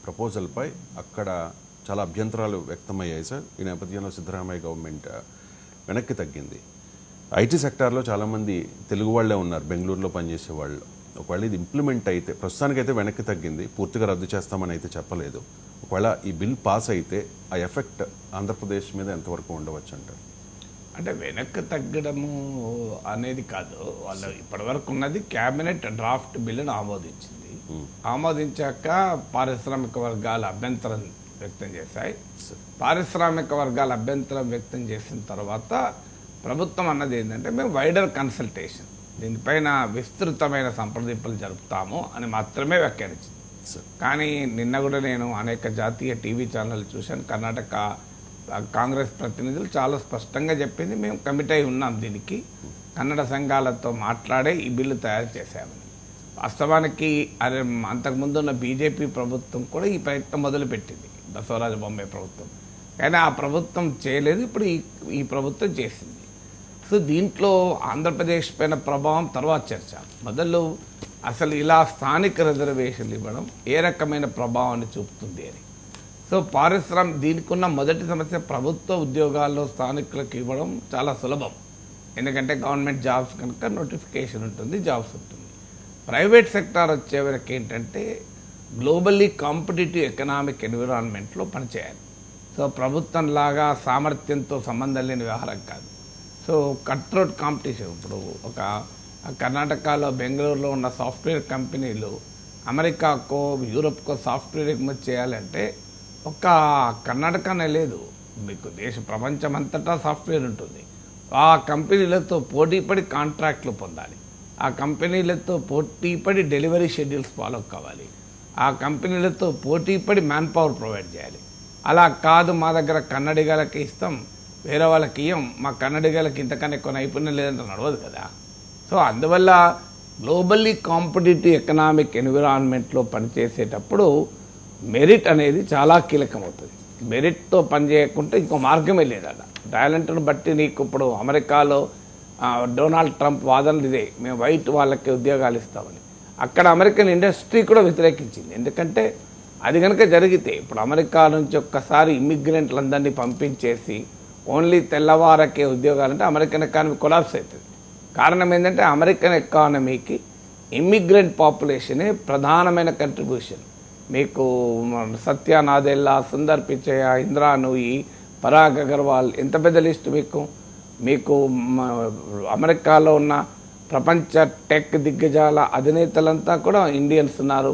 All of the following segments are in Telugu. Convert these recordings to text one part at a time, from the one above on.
ప్రపోజల్పై అక్కడ చాలా అభ్యంతరాలు వ్యక్తమయ్యాయి సార్. ఈ నేపథ్యంలో సిద్ధరామయ్య గవర్నమెంట్ వెనక్కి తగ్గింది. ఐటీ సెక్టార్లో చాలామంది తెలుగు వాళ్ళే ఉన్నారు, బెంగళూరులో పనిచేసే వాళ్ళు. ఒకవేళ ఇది ఇంప్లిమెంట్ అయితే, ప్రస్తుతానికైతే వెనక్కి తగ్గింది, పూర్తిగా రద్దు చేస్తామని అయితే చెప్పలేదు. ఒకవేళ ఈ బిల్ పాస్ అయితే ఆ ఎఫెక్ట్ ఆంధ్రప్రదేశ్ మీద ఎంతవరకు ఉండవచ్చు అంటారు? అంటే వెనక్కి తగ్గడము అనేది కాదు, వాళ్ళు ఇప్పటివరకు ఉన్నది క్యాబినెట్ డ్రాఫ్ట్ బిల్లును ఆమోదించింది. ఆమోదించాక పారిశ్రామిక వర్గాలు అభ్యంతరం వ్యక్తం చేశాయి. పారిశ్రామిక వర్గాలు అభ్యంతరం వ్యక్తం చేసిన తర్వాత ప్రభుత్వం అన్నది ఏంటంటే మేము వైడర్ కన్సల్టేషన్, దీనిపైన విస్తృతమైన సంప్రదింపులు జరుపుతాము అని మాత్రమే వ్యాఖ్యానించింది. కానీ నిన్న కూడా నేను అనేక జాతీయ టీవీ ఛానల్ చూశాను. కర్ణాటక కాంగ్రెస్ ప్రతినిధులు చాలా స్పష్టంగా చెప్పింది, మేము కమిట్ అయి ఉన్నాం దీనికి, కన్నడ సంఘాలతో మాట్లాడే ఈ బిల్లు తయారు చేశామని. వాస్తవానికి అంతకుముందు ఉన్న బీజేపీ ప్రభుత్వం కూడా ఈ ప్రయత్నం మొదలుపెట్టింది, బసవరాజ బొమ్మాయి ప్రభుత్వం. కానీ ఆ ప్రభుత్వం చేయలేదు, ఇప్పుడు ఈ ప్రభుత్వం చేసింది. సో దీంట్లో ఆంధ్రప్రదేశ్ పైన ప్రభావం తర్వాత చర్చ. మొదలు అసలు ఇలా స్థానిక రిజర్వేషన్లు ఇవ్వడం ఏ రకమైన ప్రభావాన్ని చూపుతుంది అని. సో దీనికి ఉన్న మొదటి సమస్య, ప్రభుత్వ ఉద్యోగాల్లో స్థానికులకు ఇవ్వడం చాలా సులభం, ఎందుకంటే గవర్నమెంట్ జాబ్స్ కనుక నోటిఫికేషన్ ఉంటుంది, జాబ్స్ ఉంటుంది. ప్రైవేట్ సెక్టార్ వచ్చేవరకు ఏంటంటే గ్లోబల్లీ కాంపిటేటివ్ ఎకనామిక్ ఎన్విరాన్మెంట్లో పనిచేయాలి. సో ప్రభుత్వంలాగా సామర్థ్యంతో సంబంధం లేని వ్యవహారం కాదు. So cut throat competition. ఇప్పుడు ఒక కర్ణాటకలో బెంగళూరులో ఉన్న సాఫ్ట్వేర్ కంపెనీలు అమెరికాకో యూరోప్కో సాఫ్ట్వేర్ ఎగుమతి చేయాలంటే ఒక్క కర్ణాటకనే లేదు, మీకు ప్రపంచమంతటా సాఫ్ట్వేర్ ఉంటుంది. ఆ కంపెనీలతో పోటీపడి కాంట్రాక్ట్లు పొందాలి, ఆ కంపెనీలతో పోటీపడి డెలివరీ షెడ్యూల్స్ ఫాలో కావాలి, ఆ కంపెనీలతో పోటీపడి మ్యాన్ పవర్ ప్రొవైడ్ చేయాలి. అలా కాదు మా దగ్గర కన్నడిగాలకి ఇస్తాం, వేరే వాళ్ళకి ఇయ్యం, మా కన్నడిగాలకి ఇంతకన్నా ఎక్కువ నైపుణ్యం లేదంటే నడవదు కదా. సో అందువల్ల గ్లోబల్లీ కాంపిటేటివ్ ఎకనామిక్ ఎన్విరాన్మెంట్లో పనిచేసేటప్పుడు మెరిట్ అనేది చాలా కీలకమవుతుంది. మెరిట్తో పనిచేయకుంటే ఇంకో మార్గమే లేదట. టాలెంట్ను బట్టి నీకు ఇప్పుడు అమెరికాలో డొనాల్డ్ ట్రంప్ వాదనలు ఇదే, మేము వైట్ వాళ్ళకి ఉద్యోగాలు ఇస్తామని. అక్కడ అమెరికన్ ఇండస్ట్రీ కూడా వ్యతిరేకించింది, ఎందుకంటే అది కనుక జరిగితే ఇప్పుడు అమెరికా నుంచి ఒక్కసారి ఇమ్మిగ్రెంట్లందరినీ పంపించేసి ఓన్లీ తెల్లవారకే ఉద్యోగాలంటే అమెరికన్ ఎకానమీ కొలాప్స్ అవుతుంది. కారణం ఏంటంటే అమెరికన్ ఎకానమీకి ఇమ్మిగ్రెంట్ పాపులేషనే ప్రధానమైన కంట్రిబ్యూషన్. మీకు సత్య నాదెల్లా, సుందర్ పిచయ్య, ఇంద్రా నూయి, పరాగ్ అగర్వాల్, ఎంత పెద్ద లిస్టు మీకు అమెరికాలో ఉన్న ప్రపంచ టెక్ దిగ్గజాల అధినేతలంతా కూడా ఇండియన్స్ ఉన్నారు.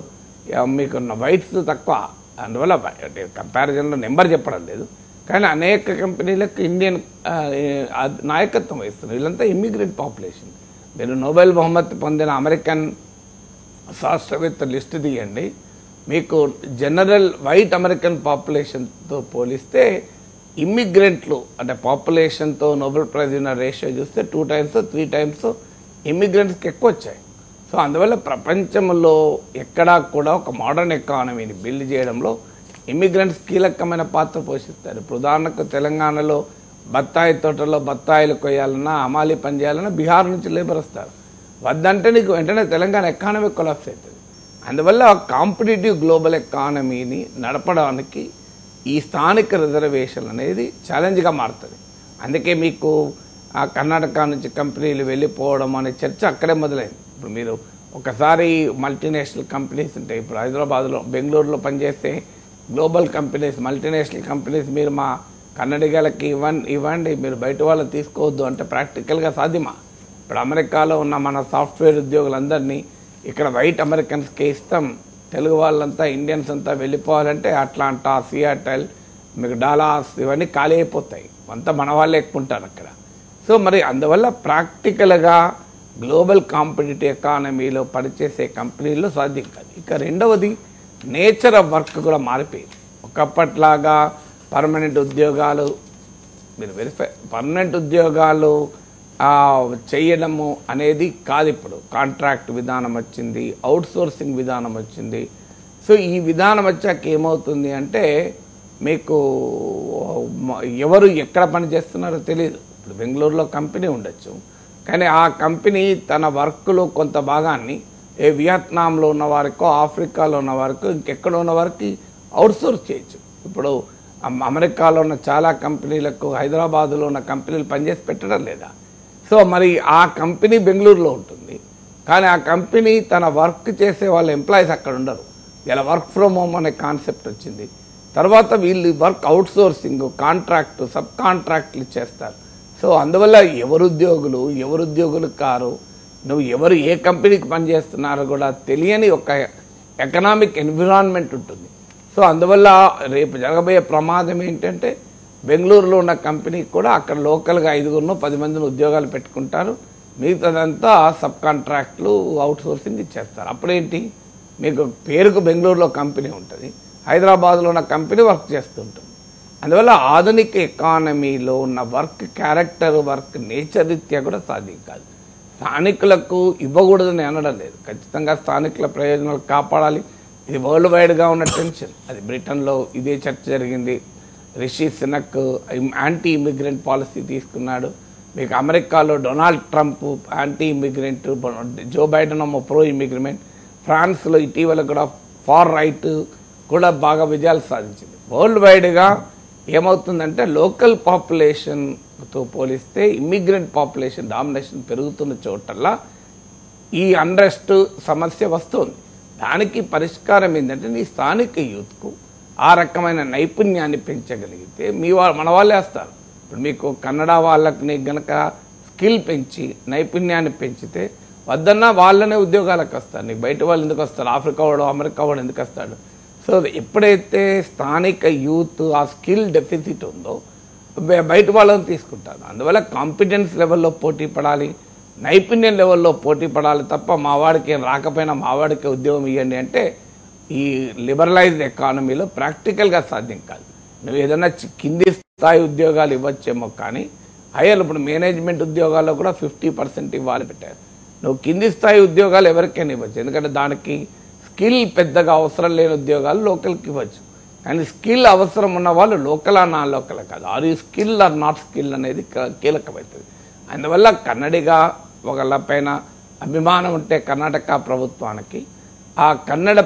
మీకు వైట్స్ తక్కువ, అందువల్ల కంపారిజన్లో నెంబర్ చెప్పడం లేదు, కానీ అనేక కంపెనీలకు ఇండియన్ నాయకత్వం వహిస్తున్నారు. వీళ్ళంతా ఇమ్మిగ్రెంట్ పాపులేషన్. మీరు నోబెల్ బహుమతి పొందిన అమెరికన్ శాస్త్రవేత్త లిస్టు తీయండి, మీకు జనరల్ వైట్ అమెరికన్ పాపులేషన్తో పోలిస్తే ఇమ్మిగ్రెంట్లు అంటే పాపులేషన్తో నోబెల్ ప్రైజ్ ఉన్న రేషియో చూస్తే 2 times 3 times ఇమ్మిగ్రెంట్స్కి ఎక్కువ వచ్చాయి. సో అందువల్ల ప్రపంచంలో ఎక్కడా కూడా ఒక మోడర్న్ ఎకానమీని బిల్డ్ చేయడంలో ఇమ్మిగ్రెంట్స్ కీలకమైన పాత్ర పోషిస్తారు. ఇప్పుడు ఉదాహరణకు తెలంగాణలో బత్తాయి తోటలో బత్తాయిలు కొయ్యాలన్నా, అమాలి పని చేయాలన్నా బీహార్ నుంచి లేబర్ వస్తారు. వద్దంటే నీకు వెంటనే తెలంగాణ ఎకానమీ కొలాప్స్ అవుతుంది. అందువల్ల కాంపిటేటివ్ గ్లోబల్ ఎకానమీని నడపడానికి ఈ స్థానిక రిజర్వేషన్ అనేది ఛాలెంజ్గా మారుతుంది. అందుకే మీకు కర్ణాటక నుంచి కంపెనీలు వెళ్ళిపోవడం అనే చర్చ అక్కడే మొదలైంది. ఇప్పుడు మీరు ఒకసారి మల్టీనేషనల్ కంపెనీస్ ఉంటాయి, ఇప్పుడు హైదరాబాద్లో బెంగళూరులో పనిచేస్తే గ్లోబల్ కంపెనీస్, మల్టీనేషనల్ కంపెనీస్ మీరు మా కన్నడిగాలకి ఇవ్వండి, మీరు బయట వాళ్ళని తీసుకోవద్దు అంటే ప్రాక్టికల్గా సాధ్యమా? ఇప్పుడు అమెరికాలో ఉన్న మన సాఫ్ట్వేర్ ఉద్యోగులందరినీ ఇక్కడ వైట్ అమెరికన్స్కే ఇస్తాం, తెలుగు వాళ్ళంతా ఇండియన్స్ అంతా వెళ్ళిపోవాలంటే అట్లాంటా, సియాటల్, మీకు డాలాస్ ఇవన్నీ ఖాళీ అయిపోతాయి, అంతా మన వాళ్ళే ఎక్కుంటారు అక్కడ. సో మరి అందువల్ల ప్రాక్టికల్గా గ్లోబల్ కాంపిటేటివ్ ఎకానమీలో పనిచేసే కంపెనీల్లో సాధ్యం కాదు. ఇక రెండవది నేచర్ ఆఫ్ వర్క్ కూడా మారిపోయింది. ఒకప్పట్లాగా పర్మనెంట్ ఉద్యోగాలు పర్మనెంట్ ఉద్యోగాలు చేయడము అనేది కాదు. ఇప్పుడు కాంట్రాక్ట్ విధానం వచ్చింది, అవుట్ సోర్సింగ్ విధానం వచ్చింది. సో ఈ విధానం వచ్చాక ఏమవుతుంది అంటే మీకు ఎవరు ఎక్కడ పని చేస్తున్నారో తెలియదు. ఇప్పుడు బెంగళూరులో కంపెనీ ఉండొచ్చు, కానీ ఆ కంపెనీ తన వర్క్లో కొంత భాగాన్ని వియత్నాంలో ఉన్న వారికో, ఆఫ్రికాలో ఉన్న వారికో, ఇంకెక్కడ ఉన్న వారికి అవుట్సోర్స్ చేయొచ్చు. ఇప్పుడు అమెరికాలో ఉన్న చాలా కంపెనీలకు హైదరాబాద్లో ఉన్న కంపెనీలు పనిచేసి పెట్టడం లేదా? సో మరి ఆ కంపెనీ బెంగళూరులో ఉంటుంది, కానీ ఆ కంపెనీ తన వర్క్ చేసే వాళ్ళ ఎంప్లాయీస్ అక్కడ ఉండరు. ఇలా వర్క్ ఫ్రమ్ హోమ్ అనే కాన్సెప్ట్ వచ్చింది. తర్వాత వీళ్ళు వర్క్ అవుట్సోర్సింగ్, కాంట్రాక్ట్, సబ్ కాంట్రాక్ట్లు చేస్తారు. సో అందువల్ల ఎవరు ఉద్యోగులు కారు, నువ్వు ఎవరు ఏ కంపెనీకి పనిచేస్తున్నారో కూడా తెలియని ఒక ఎకనామిక్ ఎన్విరాన్మెంట్ ఉంటుంది. సో అందువల్ల రేపు జరగబోయే ప్రమాదం ఏంటంటే బెంగళూరులో ఉన్న కంపెనీకి కూడా అక్కడ లోకల్గా 5-10 మందిని ఉద్యోగాలు పెట్టుకుంటారు, మిగతాదంతా సబ్ కాంట్రాక్ట్లు, అవుట్సోర్సింగ్ ఇచ్చేస్తారు. అప్పుడేంటి, మీకు పేరుకు బెంగళూరులో కంపెనీ ఉంటుంది, హైదరాబాద్లో ఉన్న కంపెనీ వర్క్ చేస్తుంటుంది. అందువల్ల ఆధునిక ఎకానమీలో ఉన్న వర్క్ క్యారెక్టర్, వర్క్ నేచర్ రీత్యా కూడా సాధ్యం కాదు. స్థానికులకు ఇవ్వకూడదని అనడం లేదు, ఖచ్చితంగా స్థానికుల ప్రయోజనాలు కాపాడాలి. ఇది వరల్డ్ వైడ్గా ఉన్న టెన్షన్. అది బ్రిటన్లో ఇదే చర్చ జరిగింది. Rishi Sunak anti immigrant policy తీసుకున్నాడు. మీకు అమెరికాలో Donald Trump anti immigrant, Joe Biden pro immigrant. ఫ్రాన్స్లో ఇటీవల కూడా ఫార్ రైట్ కూడా బాగా విజయాలు సాధించింది. వరల్డ్ వైడ్గా ఏమవుతుందంటే లోకల్ పాపులేషన్తో పోలిస్తే ఇమ్మిగ్రెంట్ పాపులేషన్ డామినేషన్ పెరుగుతున్న చోటల్లా ఈ అన్రెస్ట్ సమస్య వస్తుంది. దానికి పరిష్కారం ఏంటంటే నీ స్థానిక యూత్కు ఆ రకమైన నైపుణ్యాన్ని పెంచగలిగితే మన వాళ్ళే వస్తారు. ఇప్పుడు మీకు కన్నడ వాళ్ళకి గనక స్కిల్ పెంచి నైపుణ్యాన్ని పెంచితే వద్దన్నా వాళ్ళనే ఉద్యోగాలకు వస్తారు. నీకు బయట వాళ్ళు ఎందుకు వస్తారు? ఆఫ్రికా వాడు, అమెరికా వాడు ఎందుకు వస్తాడు? సో ఎప్పుడైతే స్థానిక యూత్ ఆ స్కిల్ డెఫిసిట్ ఉందో బయట వాళ్ళని తీసుకుంటారు. అందువల్ల కాంపిటెన్స్ లెవెల్లో పోటీ పడాలి, నైపుణ్యం లెవెల్లో పోటీ పడాలి తప్ప మావాడికి ఏం రాకపోయినా మావాడికి ఉద్యోగం ఇవ్వండి అంటే ఈ లిబరలైజ్డ్ ఎకానమీలో ప్రాక్టికల్గా సాధ్యం కాదు. నువ్వు ఏదైనా కింది స్థాయి ఉద్యోగాలు ఇవ్వచ్చేమో, కానీ హైయర్ ఇప్పుడు మేనేజ్మెంట్ ఉద్యోగాల్లో కూడా 50% ఇవ్వాలి పెట్టారు. నువ్వు కింది స్థాయి ఉద్యోగాలు ఎవరికైనా ఇవ్వచ్చు, ఎందుకంటే దానికి స్కిల్ పెద్దగా అవసరం లేని ఉద్యోగాలు లోకల్కి ఇవ్వచ్చు. కానీ స్కిల్ అవసరం ఉన్న వాళ్ళు లోకలా నా లోకల్ కాదు, are you skill or not skill అనేది కీలకమవుతుంది. అందువల్ల కన్నడిగా ఒకళ్ళ పైన అభిమానం ఉంటే కర్ణాటక ప్రభుత్వానికి ఆ కన్నడ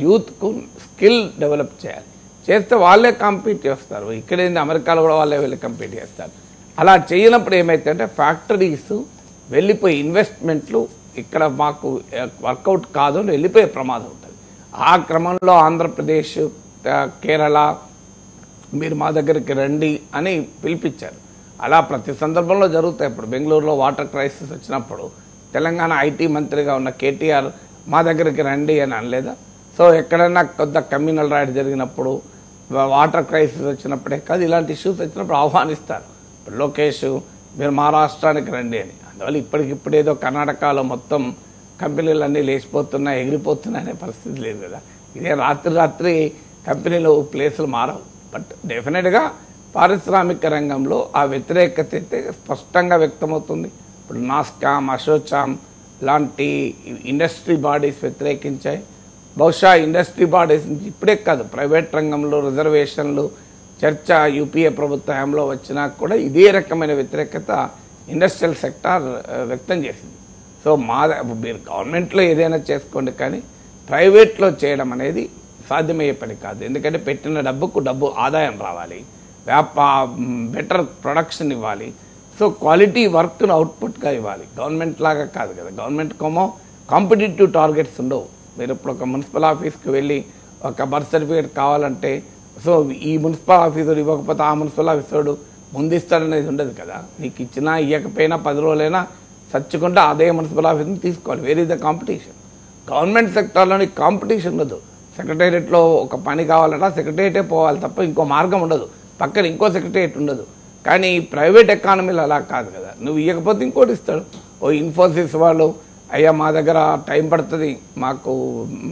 యూత్కు స్కిల్ డెవలప్ చేయాలి. చేస్తే వాళ్ళే కంపీట్ చేస్తారు. ఇక్కడేంది అమెరికాలో కూడా వాళ్ళే వెళ్ళి కంపీట్ చేస్తారు. అలా చేయనప్పుడు ఏమైతుందంటే ఫ్యాక్టరీస్ వెళ్ళిపోయి ఇన్వెస్ట్మెంట్లు ఇక్కడ మాకు వర్కౌట్ కాదు అని వెళ్ళిపోయే ప్రమాదం ఉంటుంది. ఆ క్రమంలో ఆంధ్రప్రదేశ్, కేరళ మీరు మా దగ్గరికి రండి అని పిలిపించారు. అలా ప్రతి సందర్భంలో జరుగుతాయి. ఇప్పుడు బెంగళూరులో వాటర్ క్రైసిస్ వచ్చినప్పుడు తెలంగాణ ఐటీ మంత్రిగా ఉన్న కేటీఆర్ మా దగ్గరికి రండి అని అనలేదా? సో ఎక్కడైనా కొద్ది కమ్యూనల్ రైట్ జరిగినప్పుడు, వాటర్ క్రైసిస్ వచ్చినప్పుడే కాదు, ఇలాంటి ఇష్యూస్ వచ్చినప్పుడు ఆహ్వానిస్తారు. ఇప్పుడు లోకేష్ మీరు మా రాష్ట్రానికి రండి అని. అందువల్ల ఇప్పటికిప్పుడు ఏదో కర్ణాటకలో మొత్తం కంపెనీలన్నీ లేచిపోతున్నాయి, ఎగిరిపోతున్నాయి అనే పరిస్థితి లేదు కదా. ఇదే రాత్రి కంపెనీలు ప్లేసులు మారవు. బట్ డెఫినెట్గా పారిశ్రామిక రంగంలో ఆ వ్యతిరేకత అయితే స్పష్టంగా వ్యక్తమవుతుంది. ఇప్పుడు నాస్కామ్, అసోచామ్ లాంటి ఇండస్ట్రీ బాడీస్ వ్యతిరేకించాయి. బహుశా ఇండస్ట్రీ బాడీస్ నుంచి ఇప్పుడే కాదు, ప్రైవేట్ రంగంలో రిజర్వేషన్లు చర్చ యూపీఏ ప్రభుత్వ హయాంలో వచ్చినా కూడా ఇదే రకమైన వ్యతిరేకత ఇండస్ట్రియల్ సెక్టార్ వ్యక్తం చేసింది. సో మీరు గవర్నమెంట్లో ఏదైనా చేసుకోండి, కానీ ప్రైవేట్లో చేయడం అనేది సాధ్యమయ్యే పని కాదు. ఎందుకంటే పెట్టిన డబ్బు ఆదాయం రావాలి, బెటర్ ప్రొడక్షన్ ఇవ్వాలి. సో క్వాలిటీ వర్క్ను అవుట్పుట్గా ఇవ్వాలి. గవర్నమెంట్ లాగా కాదు కదా. గవర్నమెంట్ కాంపిటేటివ్ టార్గెట్స్ ఉండవు. మీరు ఇప్పుడు ఒక మున్సిపల్ ఆఫీస్కి వెళ్ళి ఒక బర్త్ సర్టిఫికేట్ కావాలంటే సో ఈ మున్సిపల్ ఆఫీసర్ ఇవ్వకపోతే ఆ మున్సిపల్ ఆఫీసర్ ముందిస్తాడనేది ఉండదు కదా. నీకు ఇచ్చినా ఇవ్వకపోయినా 10 రోజులైనా చచ్చుకుంటే అదే మున్సిపల్ ఆఫీస్ని తీసుకోవాలి. Where is the competition? Government సెక్టార్లోని కాంపిటీషన్ ఉండదు. సెక్రటేరియట్లో ఒక పని కావాలంటే సెక్రటేరియటే పోవాలి తప్ప ఇంకో మార్గం ఉండదు, పక్కన ఇంకో సెక్రటేరియట్ ఉండదు. కానీ ప్రైవేట్ ఎకానమీలో అలా కాదు కదా. నువ్వు ఇవ్వకపోతే ఇంకోటి ఇస్తాడు. ఓ ఇన్ఫోసిస్ వాళ్ళు అయ్యా మా దగ్గర టైం పడుతుంది,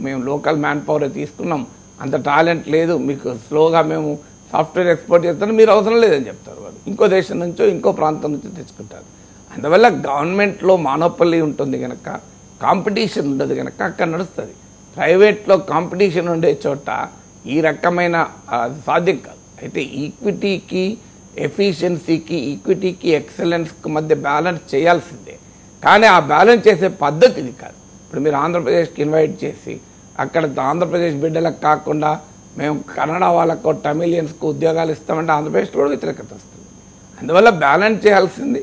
మేము లోకల్ మ్యాన్ పవర్ తీసుకున్నాం, అంత టాలెంట్ లేదు, మీకు స్లోగా మేము సాఫ్ట్వేర్ ఎక్స్పోర్ట్ చేస్తాను, మీరు అవసరం లేదని చెప్తారు. వాళ్ళు ఇంకో దేశం నుంచో ఇంకో ప్రాంతం నుంచో తెచ్చుకుంటారు. అందువల్ల గవర్నమెంట్లో మానోపల్లి ఉంటుంది కనుక, కాంపిటీషన్ ఉండదు కనుక అక్కడ నడుస్తుంది. ప్రైవేట్లో కాంపిటీషన్ ఉండే చోట ఈ రకమైన సాధ్యం కాదు. అయితే ఈక్విటీకి, ఎఫిషియన్సీకి, ఈక్విటీకి, ఎక్సలెన్స్కి మధ్య బ్యాలెన్స్ చేయాల్సిందే. కానీ ఆ బ్యాలెన్స్ చేసే పద్ధతి ఇది కాదు. ఇప్పుడు మీరు ఆంధ్రప్రదేశ్కి ఇన్వైట్ చేసి అక్కడ ఆంధ్రప్రదేశ్ బిడ్డలకు కాకుండా మేము కన్నడ వాళ్ళకు తమిళియన్స్కు ఉద్యోగాలు ఇస్తామంటే ఆంధ్రప్రదేశ్ కూడా వ్యతిరేకత వస్తుంది. అందువల్ల బ్యాలెన్స్ చేయాల్సింది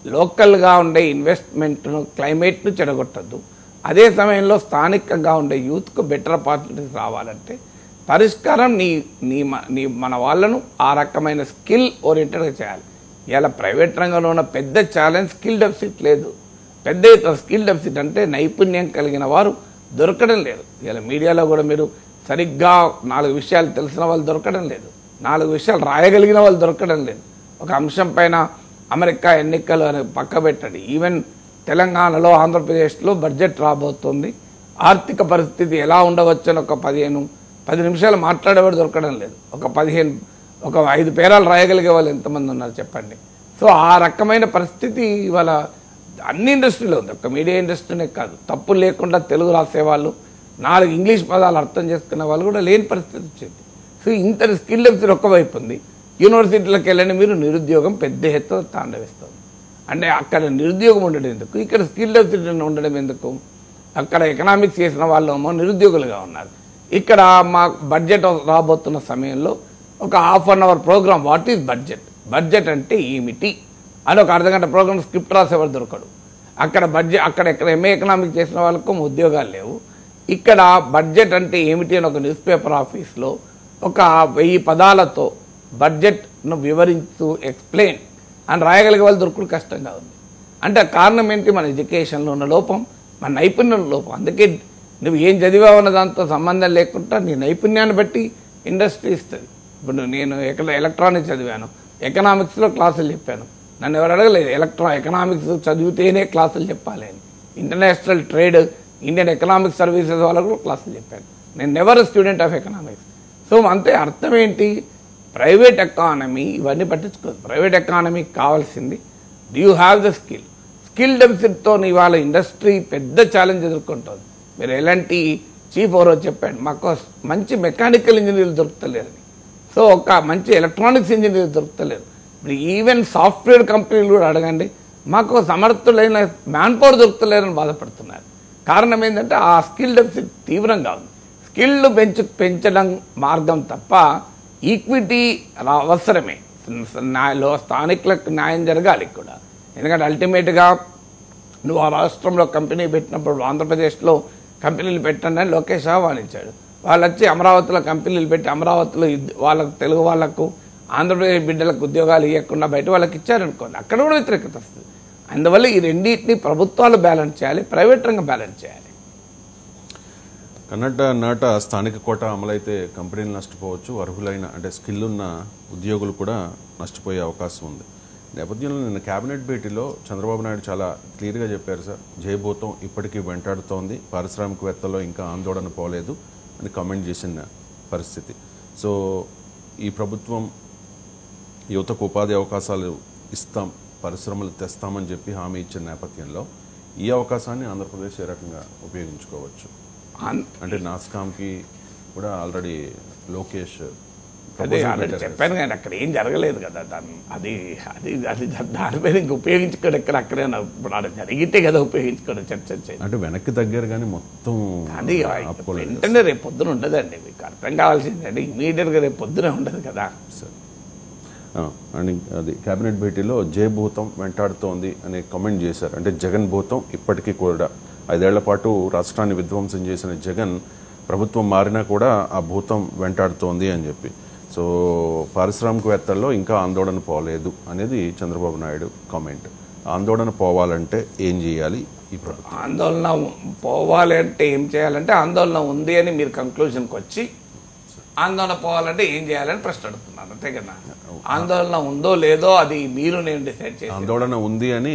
లోకల్గా ఉండే ఇన్వెస్ట్మెంట్ను క్లైమేట్ను చెడగొట్టద్దు. అదే సమయంలో స్థానికంగా ఉండే యూత్కు బెటర్ ఆపర్చునిటీస్ రావాలంటే పరిష్కారం నీ మన వాళ్ళను ఆ రకమైన స్కిల్ ఓరియంటెడ్గా చేయాలి. ఇలా ప్రైవేట్ రంగంలో ఉన్న పెద్ద ఛాలెంజ్ స్కిల్ డెఫిసిట్ లేదు. పెద్ద స్కిల్ డెఫిసిట్ అంటే నైపుణ్యం కలిగిన వారు దొరకడం లేదు. ఇలా మీడియాలో కూడా మీరు సరిగ్గా 4 విషయాలు తెలిసిన వాళ్ళు దొరకడం లేదు, 4 విషయాలు రాయగలిగిన వాళ్ళు దొరకడం లేదు. ఒక అంశం పైన అమెరికా ఎన్నికలు అని పక్క పెట్టండి, ఈవెన్ తెలంగాణలో ఆంధ్రప్రదేశ్లో బడ్జెట్ రాబోతుంది, ఆర్థిక పరిస్థితి ఎలా ఉండవచ్చని ఒక 10 నిమిషాలు మాట్లాడేవాడు దొరకడం లేదు. ఒక 5 పేరాలు రాయగలిగే వాళ్ళు ఎంతమంది ఉన్నారు చెప్పండి. సో ఆ రకమైన పరిస్థితి ఇవాళ అన్ని ఇండస్ట్రీలో ఉంది, ఒక మీడియా ఇండస్ట్రీనే కాదు. తప్పులు లేకుండా తెలుగు రాసేవాళ్ళు, 4 ఇంగ్లీష్ పదాలు అర్థం చేసుకునే వాళ్ళు కూడా లేని పరిస్థితి వచ్చింది. సో ఇంత స్కిల్ డెఫిసిట్ ఒక్కవైపు ఉంది. యూనివర్సిటీలకు వెళ్ళండి మీరు, నిరుద్యోగం పెద్ద ఎత్తున తాండవిస్తుంది. అంటే అక్కడ నిరుద్యోగం ఉండడం ఎందుకు, ఇక్కడ స్కిల్ డెఫిసిట్ ఉండడం ఎందుకు? అక్కడ ఎకనామిక్స్ చేసిన వాళ్ళేమో నిరుద్యోగులుగా ఉన్నారు. ఇక్కడ మా బడ్జెట్ రాబోతున్న సమయంలో ఒక ½ an hour programme, what is budget అంటే ఏమిటి అని ఒక అర్ధగంట ప్రోగ్రామ్ స్క్రిప్ట్ రాసేవారు దొరకడు. అక్కడ ఎంఏ ఎకనామిక్స్ చేసిన వాళ్ళకు ఉద్యోగాలు లేవు. ఇక్కడ బడ్జెట్ అంటే ఏమిటి అని ఒక న్యూస్ పేపర్ ఆఫీస్లో ఒక 1000 పదాలతో బడ్జెట్ను వివరించు ఎక్స్ప్లెయిన్ అని రాయగలిగే వాళ్ళు దొరకడం కష్టంగా ఉంది. అంటే కారణం ఏంటి? మన ఎడ్యుకేషన్లో ఉన్న లోపం, మన నైపుణ్యంలో లోపం. అందుకే నువ్వు ఏం చదివావన్న దాంతో సంబంధం లేకుండా నీ నైపుణ్యాన్ని బట్టి ఇండస్ట్రీ ఇస్తుంది. ఇప్పుడు నేను ఎలక్ట్రానిక్స్ చదివాను, ఎకనామిక్స్లో క్లాసులు చెప్పాను, నన్ను ఎవరు అడగలేదు ఎకనామిక్స్ చదివితేనే క్లాసులు చెప్పాలి అని. International trade, Indian economic services వాళ్ళకు కూడా క్లాసులు చెప్పాను. నేను never student of economics. So అంతే అర్థం ఏంటి? ప్రైవేట్ ఎకానమీ ఇవన్నీ పట్టించుకోదు. ప్రైవేట్ ఎకానమీకి కావాల్సింది do you have the skill డెఫిసిట్తో ఇవాళ ఇండస్ట్రీ పెద్ద ఛాలెంజ్ ఎదుర్కొంటుంది. మీరు ఎలాంటి చీఫ్ ఎవరో చెప్పాడు, మాకు మంచి మెకానికల్ ఇంజనీర్లు దొరుకుతలేరని. సో ఒక మంచి ఎలక్ట్రానిక్స్ ఇంజనీర్లు దొరుకుతలేరు. ఇప్పుడు ఈవెన్ సాఫ్ట్వేర్ కంపెనీలు కూడా అడగండి, మాకు సమర్థులైన మ్యాన్ పవర్ దొరుకుతలేరని బాధపడుతున్నారు. కారణం ఏంటంటే ఆ స్కిల్ డెఫిసిట్ తీవ్రంగా ఉంది. స్కిల్ పెంచడం మార్గం తప్ప ఈక్విటీ అవసరమే. స్థానికులకు న్యాయం జరగాలి కూడా. ఎందుకంటే అల్టిమేట్గా నువ్వు ఆ రాష్ట్రంలో కంపెనీ పెట్టినప్పుడు ఆంధ్రప్రదేశ్లో కంపెనీలు పెట్టండి అని లోకేష్ ఆహ్వానించాడు. వాళ్ళు వచ్చి అమరావతిలో కంపెనీలు పెట్టి అమరావతిలో వాళ్ళకు తెలుగు వాళ్లకు ఆంధ్రప్రదేశ్ బిడ్డలకు ఉద్యోగాలు ఇవ్వకుండా బయట వాళ్ళకి ఇచ్చారనుకోండి, అక్కడ కూడా వ్యతిరేకత వస్తుంది. అందువల్ల ఈ రెండింటిని ప్రభుత్వాలు బ్యాలెన్స్ చేయాలి, ప్రైవేట్ రంగం బ్యాలెన్స్ చేయాలి. కన్నడ నాట స్థానిక కోట అమలైతే కంపెనీలు నష్టపోవచ్చు, అర్హులైన అంటే స్కిల్ ఉన్న ఉద్యోగులు కూడా నష్టపోయే అవకాశం ఉంది. నేపథ్యంలో నిన్న కేబినెట్ భేటీలో చంద్రబాబు నాయుడు చాలా క్లియర్గా చెప్పారు సార్, జయభూతం ఇప్పటికీ వెంటాడుతోంది, పారిశ్రామికవేత్తల్లో ఇంకా ఆందోళన పోలేదు అని కామెంట్ చేసిన పరిస్థితి. సో ఈ ప్రభుత్వం యువతకు ఉపాధి అవకాశాలు ఇస్తాం, పరిశ్రమలు తెస్తామని చెప్పి హామీ ఇచ్చిన నేపథ్యంలో ఈ అవకాశాన్ని ఆంధ్రప్రదేశ్ ఏ రకంగా ఉపయోగించుకోవచ్చు? అంటే నాస్కామ్కి కూడా ఆల్రెడీ లోకేష్ అదే ఆల్రెడీ చెప్పాను కానీ అక్కడ ఏం జరగలేదు కదా. అది దాని మీద ఇంక ఉపయోగించుకోవడం అక్కడే ఇప్పుడు ఆడ జరిగితే కదా ఉపయోగించుకోవడం చర్చ. అంటే వెనక్కి తగ్గారు కానీ మొత్తం అది వెంటనే రేపు పొద్దున ఉండదండి. మీకు అర్థం కావాల్సింది అంటే ఇమీడియట్గా రేపు పొద్దునే ఉండదు కదా సార్. అండ్ అది కేబినెట్ భేటీలో జయభూతం వెంటాడుతోంది అనే కామెంట్ చేశారు. అంటే జగన్ భూతం ఇప్పటికీ కూడా 5 ఏళ్ల పాటు రాష్ట్రాన్ని విధ్వంసం చేసిన జగన్ ప్రభుత్వం మారినా కూడా ఆ భూతం వెంటాడుతోంది అని చెప్పి. సో పారిశ్రామికవేత్తల్లో ఇంకా ఆందోళన పోలేదు అనేది చంద్రబాబు నాయుడు కామెంట్. ఆందోళన పోవాలంటే ఏం చేయాలి ఈ ప్రభుత్వం? ఆందోళన పోవాలి అంటే ఏం చేయాలంటే ఆందోళన ఉంది అని మీరు కంక్లూజన్కి వచ్చి ఆందోళన పోవాలంటే ఏం చేయాలని ప్రశ్న అడుగుతున్నాను అంతే కదా. ఆందోళన ఉందో లేదో అది మీరు నేను డిసైడ్ చేసి. ఆందోళన ఉంది అని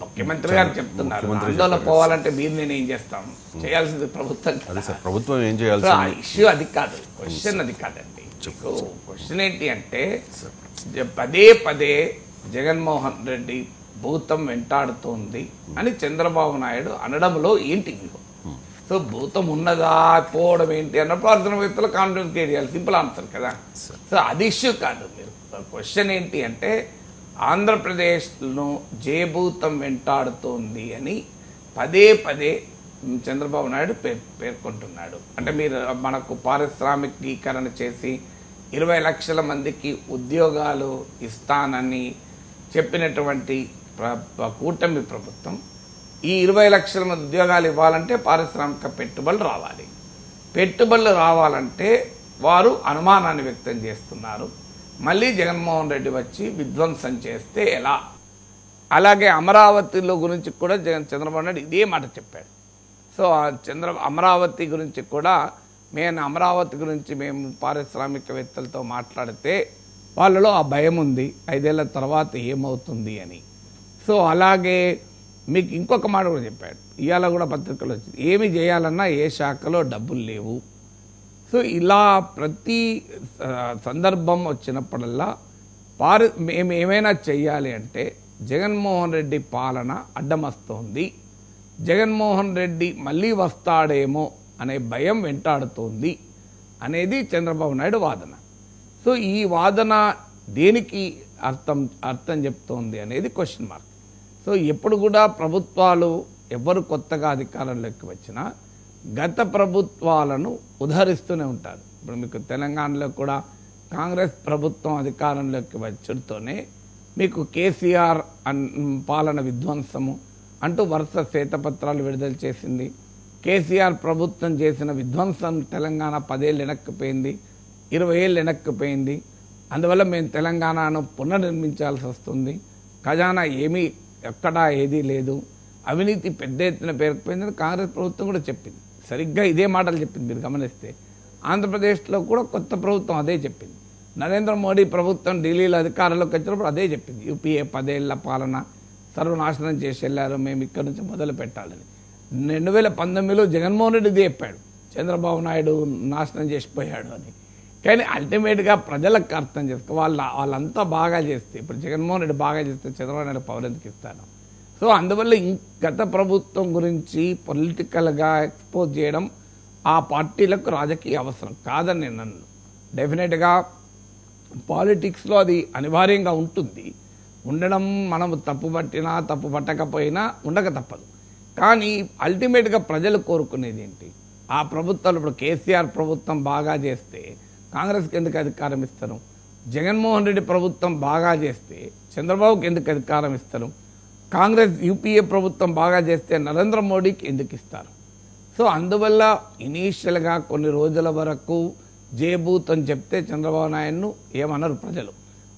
ముఖ్యమంత్రి గారు చెప్తున్నారు. ఆందోళన పోవాలంటే మీరు నేను ఏం చేస్తాం, చేయాల్సింది ప్రభుత్వం. ప్రభుత్వం ఏం చేయాల్సి ఇష్యూ అది కాదు, క్వశ్చన్ అది కాదండి. క్వశ్చన్ ఏంటి అంటే పదే పదే జగన్మోహన్ రెడ్డి భూతం వెంటాడుతోంది అని చంద్రబాబు నాయుడు అనడంలో ఏంటి వ్యూహం? సో భూతం ఉన్నదా పోవడం ఏంటి అన్నప్పుడు అర్థమైతే కాన్ఫిడెన్స్ క్రియేట్ చేయాలి, సింపుల్ ఆన్సర్ కదా. సో అది ఇష్యూ కాదు. మీరు క్వశ్చన్ ఏంటి అంటే ఆంధ్రప్రదేశ్ను జయభూతం వెంటాడుతోంది అని పదే పదే చంద్రబాబు నాయుడు పేర్కొంటున్నాడు. అంటే మీరు మనకు పారిశ్రామికీకరణ చేసి 20 లక్షల మందికి ఉద్యోగాలు ఇస్తానని చెప్పినటువంటి కూటమి ప్రభుత్వం ఈ 20 లక్షల మంది ఉద్యోగాలు ఇవ్వాలంటే పారిశ్రామిక పెట్టుబడులు రావాలి. పెట్టుబడులు రావాలంటే వారు అనుమానాన్ని వ్యక్తం చేస్తున్నారు. మళ్ళీ జగన్మోహన్ రెడ్డి వచ్చి విధ్వంసం చేస్తే ఎలా? అలాగే అమరావతిలో గురించి కూడా చంద్రబాబు నాయుడు ఇదే మాట చెప్పాడు. సో అమరావతి గురించి కూడా అమరావతి గురించి మేము పారిశ్రామికవేత్తలతో మాట్లాడితే వాళ్ళలో ఆ భయం ఉంది, 5 ఏళ్ల తర్వాత ఏమవుతుంది అని. సో అలాగే మీకు ఇంకొక మాట కూడా చెప్పాడు, ఇవాళ కూడా పత్రికలో వచ్చింది, ఏమి చేయాలన్నా ఏ శాఖలో డబ్బులు లేవు. సో ఇలా ప్రతి సందర్భం వచ్చినప్పుడల్లా మేము ఏమైనా చెయ్యాలి అంటే జగన్మోహన్ రెడ్డి పాలన అడ్డమస్తోంది, జగన్మోహన్ రెడ్డి మళ్ళీ వస్తాడేమో అనే భయం వెంటాడుతోంది అనేది చంద్రబాబు నాయుడు వాదన. సో ఈ వాదన దేనికి అర్థం చెప్తోంది అనేది క్వశ్చన్ మార్క్. సో ఎప్పుడు కూడా ప్రభుత్వాలు ఎవరు కొత్తగా అధికారంలోకి వచ్చినా గత ప్రభుత్వాలను ఉదహరిస్తూనే ఉంటారు. ఇప్పుడు మీకు తెలంగాణలో కూడా కాంగ్రెస్ ప్రభుత్వం అధికారంలోకి వచ్చుతోనే మీకు కేసీఆర్ పాలన విధ్వంసము అంటూ వరుస శ్వేతపత్రాలు విడుదల చేసింది. కేసీఆర్ ప్రభుత్వం చేసిన విధ్వంసం తెలంగాణ 10 ఏళ్ళు వెనక్కిపోయింది, 20 ఏళ్ళు వెనక్కిపోయింది. అందువల్ల మేము తెలంగాణను పునర్నిర్మించాల్సి వస్తుంది, ఖజానా ఎక్కడా ఏదీ లేదు, అవినీతి పెద్ద ఎత్తున పేరుకుపోయిందని కాంగ్రెస్ ప్రభుత్వం కూడా చెప్పింది. సరిగ్గా ఇదే మాటలు చెప్పింది. మీరు గమనిస్తే ఆంధ్రప్రదేశ్లో కూడా కొత్త ప్రభుత్వం అదే చెప్పింది. నరేంద్ర మోడీ ప్రభుత్వం ఢిల్లీలో అధికారంలోకి వచ్చినప్పుడు అదే చెప్పింది, యూపీఏ 10 ఏళ్ల పాలన సర్వనాశనం చేసి వెళ్ళారు, మేము ఇక్కడి నుంచి మొదలు పెట్టాలని. 2019లో జగన్మోహన్ రెడ్డి చెప్పాడు, చంద్రబాబు నాయుడు నాశనం చేసిపోయాడు అని. కానీ అల్టిమేట్గా ప్రజలకు అర్థం చేసుకో, వాళ్ళంతా బాగా చేస్తే, ఇప్పుడు జగన్మోహన్ రెడ్డి బాగా చేస్తే చంద్రబాబు నాయుడు పవర్ ఎందుకు ఇస్తాను? సో అందువల్ల గత ప్రభుత్వం గురించి పొలిటికల్గా ఎక్స్పోజ్ చేయడం ఆ పార్టీలకు రాజకీయ అవసరం కాదని నన్ను. డెఫినెట్గా పాలిటిక్స్లో అది అనివార్యంగా ఉంటుంది, ఉండడం మనం తప్పు పట్టకపోయినా ఉండక తప్పదు. కానీ అల్టిమేట్గా ప్రజలు కోరుకునేది ఏంటి? ఆ ప్రభుత్వాలు ఇప్పుడు కేసీఆర్ ప్రభుత్వం బాగా చేస్తే కాంగ్రెస్కి ఎందుకు అధికారం ఇస్తారు? జగన్మోహన్ రెడ్డి ప్రభుత్వం బాగా చేస్తే చంద్రబాబుకి ఎందుకు అధికారం ఇస్తారు? కాంగ్రెస్ యూపీఏ ప్రభుత్వం బాగా చేస్తే నరేంద్ర మోడీకి ఎందుకు ఇస్తారు? సో అందువల్ల ఇనీషియల్గా కొన్ని రోజుల వరకు జేబూత్ అని చెప్తే చంద్రబాబు నాయుడును ఏమన్నారు ప్రజలు,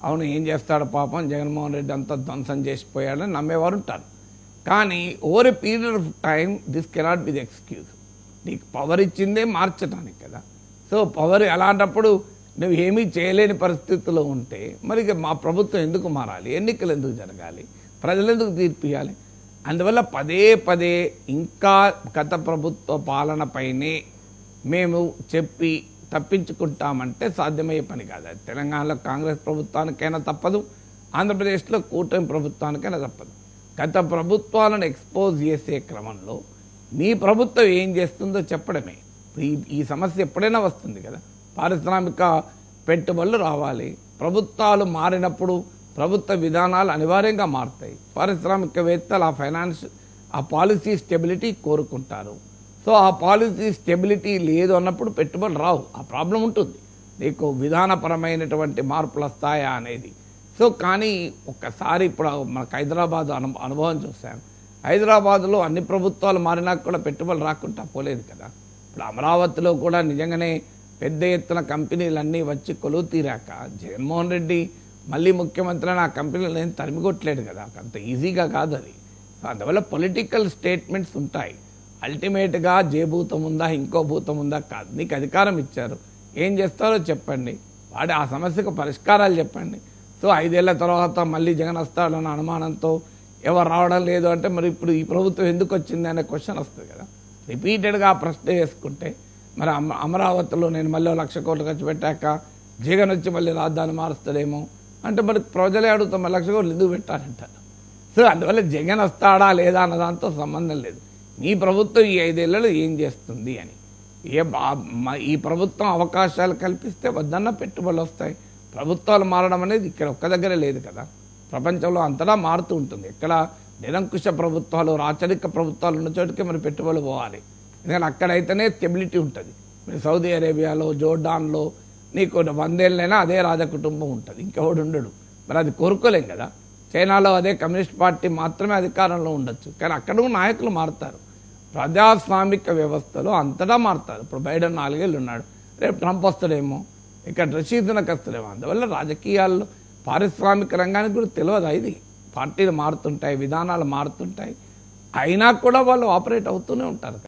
అవును ఏం చేస్తాడు పాపం జగన్మోహన్ రెడ్డి అంతా ధ్వంసం చేసిపోయాడని నమ్మేవారు ఉంటారు. కానీ over a period of time this cannot be the excuse. నీకు పవర్ ఇచ్చిందే మార్చడానికి కదా. సో పవర్ అలాంటప్పుడు నువ్వు ఏమీ చేయలేని పరిస్థితుల్లో ఉంటే మరి మా ప్రభుత్వం ఎందుకు మారాలి? ఎన్నికలు ఎందుకు జరగాలి? ప్రజలు ఎందుకు తీర్పు ఇవ్వాలి? అందువల్ల పదే ఇంకా గత ప్రభుత్వ పాలనపైనే మేము చెప్పి తప్పించుకుంటామంటే సాధ్యమయ్యే పని కాదు. అది తెలంగాణలో కాంగ్రెస్ ప్రభుత్వానికైనా తప్పదు, ఆంధ్రప్రదేశ్లో కూటమి ప్రభుత్వానికైనా తప్పదు. గత ప్రభుత్వాలను ఎక్స్పోజ్ చేసే క్రమంలో మీ ప్రభుత్వం ఏం చేస్తుందో చెప్పడమే. ఈ సమస్య ఎప్పుడైనా వస్తుంది కదా, పారిశ్రామిక పెట్టుబడులు రావాలి. ప్రభుత్వాలు మారినప్పుడు ప్రభుత్వ విధానాలు అనివార్యంగా మారుతాయి. పారిశ్రామికవేత్తలు ఆ పాలసీ స్టెబిలిటీ కోరుకుంటారు. సో ఆ పాలసీ స్టెబిలిటీ లేదు అన్నప్పుడు పెట్టుబడులు రావు, ఆ ప్రాబ్లం ఉంటుంది. నీకు విధానపరమైనటువంటి మార్పులు వస్తాయా అనేది. సో కానీ ఒక్కసారి ఇప్పుడు మనకు హైదరాబాద్ అనుభవం చూసాం. హైదరాబాద్లో అన్ని ప్రభుత్వాలు మారినా కూడా పెట్టుబడులు రాకుండా పోలేదు కదా. ఇప్పుడు అమరావతిలో కూడా నిజంగానే పెద్ద ఎత్తున కంపెనీలన్నీ వచ్చి కొలువు తీరాక జగన్మోహన్ రెడ్డి మళ్ళీ ముఖ్యమంత్రి అని ఆ కంపెనీలు ఏం తరిమికొట్టలేడు కదా, అంత ఈజీగా కాదు అది. అందువల్ల పొలిటికల్ స్టేట్మెంట్స్ ఉంటాయి. అల్టిమేట్గా భూతం ఉందా ఇంకో భూతం ఉందా కాదు. నీకు అధికారం ఇచ్చారు, ఏం చేస్తారో చెప్పండి, వాడి ఆ సమస్యకు పరిష్కారాలు చెప్పండి. సో 5 ఏళ్ల తర్వాత మళ్ళీ జగన్ వస్తాడన్న అనుమానంతో ఎవరు రావడం లేదు అంటే మరి ఇప్పుడు ఈ ప్రభుత్వం ఎందుకు వచ్చింది అనే క్వశ్చన్ వస్తుంది కదా. రిపీటెడ్గా ఆ ప్రశ్న వేసుకుంటే మరి అమరావతిలో నేను మళ్ళీ 1,00,000 కోట్లు ఖర్చు పెట్టాక జగన్ వచ్చి మళ్ళీ రాజధాని మారుస్తాడేమో అంటే మరి ప్రజలే అడుగుతాం 1,00,000 కోట్లు ఎందుకు పెట్టారంటారు. సో అందువల్ల జగన్ వస్తాడా లేదా అన్న దాంతో సంబంధం లేదు. మీ ప్రభుత్వం ఈ 5 ఏళ్లలో ఏం చేస్తుంది అని. ఈ ప్రభుత్వం అవకాశాలు కల్పిస్తే వద్దన్న పెట్టుబడులు వస్తాయి. ప్రభుత్వాలు మారడం అనేది ఇక్కడ ఒక్క దగ్గరే లేదు కదా, ప్రపంచంలో అంతటా మారుతూ ఉంటుంది. ఎక్కడ నిరంకుశ ప్రభుత్వాలు, రాచరిక ప్రభుత్వాలు ఉన్న చోటుకే మరి పెట్టుబడులు పోవాలి. ఎందుకంటే అక్కడైతేనే స్టెబిలిటీ ఉంటుంది. మీరు సౌదీ అరేబియాలో, జోర్డాన్లో నీకు 100 ఏళ్ళైనా అదే రాజకుటుంబం ఉంటుంది, ఇంకెవడు ఉండడు. మరి అది కోరుకోలేం కదా. చైనాలో అదే కమ్యూనిస్ట్ పార్టీ మాత్రమే అధికారంలో ఉండొచ్చు, కానీ అక్కడ నాయకులు మారుతారు. ప్రజాస్వామిక వ్యవస్థలో అంతటా మారుతారు. ఇప్పుడు బైడెన్ 4 ఏళ్ళు ఉన్నాడు, రేపు ట్రంప్ వస్తాడేమో, ఇక్కడ రషీదునకు వస్తాడేమో. అందువల్ల రాజకీయాల్లో పారిశ్రామిక రంగానికి కూడా తెలియదు. ఇది పార్టీలు మారుతుంటాయి, విధానాలు మారుతుంటాయి, అయినా కూడా వాళ్ళు ఆపరేట్ అవుతూనే ఉంటారు.